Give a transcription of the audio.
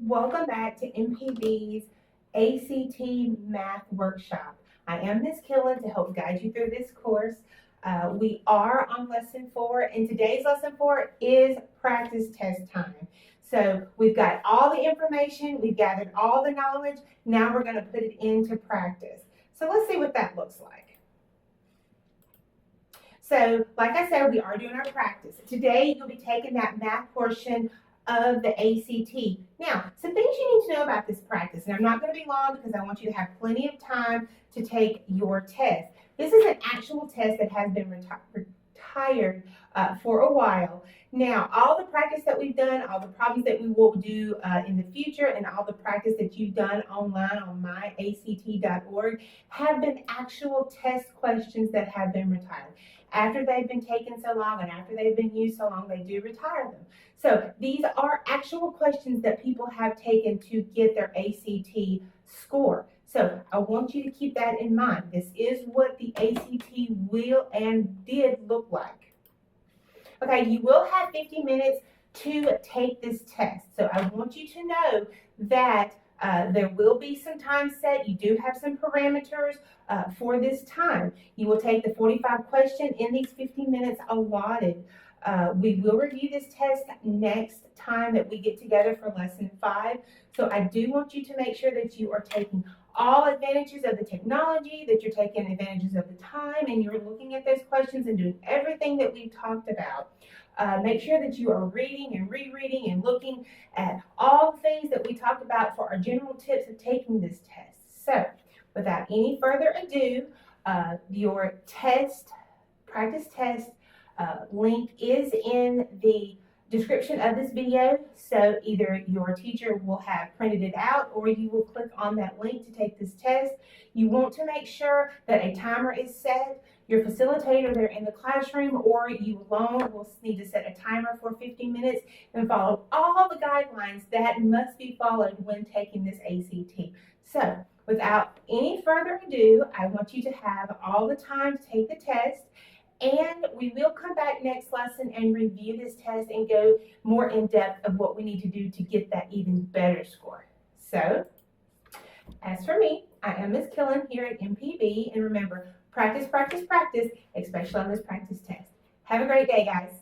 Welcome back to MPB's ACT Math Workshop. I am Ms. Killen to help guide you through this course. We are on lesson 4, and today's lesson 4 is practice test time. So we've got all the information, we've gathered all the knowledge, now we're going to put it into practice. So let's see what that looks like. So like I said, we are doing our practice. Today you'll be taking that math portion of the ACT. Now, some things you need to know about this practice, and I'm not going to be long because I want you to have plenty of time to take your test. This is an actual test that has been retired for a while. Now, all the practice that we've done, all the problems that we will do in the future, and all the practice that you've done online on myact.org have been actual test questions that have been retired. After they've been taken so long and after they've been used so long, they do retire them. So these are actual questions that people have taken to get their ACT score. So I want you to keep that in mind. This is what the ACT will and did look like. Okay, you will have 50 minutes to take this test. So I want you to know that there will be some time set. You do have some parameters for this time. You will take the 45 question in these 50 minutes allotted. We will review this test next time that we get together for lesson 5. So I do want you to make sure that you are taking all advantages of the technology, that you're taking advantages of the time, and you're looking at those questions and doing everything that we've talked about. Make sure that you are reading and rereading and looking at all the things that we talked about for our general tips of taking this test. So without any further ado, your practice test link is in the description of this video. So either your teacher will have printed it out or you will click on that link to take this test. You want to make sure that a timer is set. Your facilitator there in the classroom or you alone will need to set a timer for 50 minutes and follow all the guidelines that must be followed when taking this ACT. So without any further ado, I want you to have all the time to take the test. And we will come back next lesson and review this test and go more in depth of what we need to do to get that even better score. So, as for me, I am Ms. Killen here at MPB. And remember, practice, practice, practice, especially on this practice test. Have a great day, guys.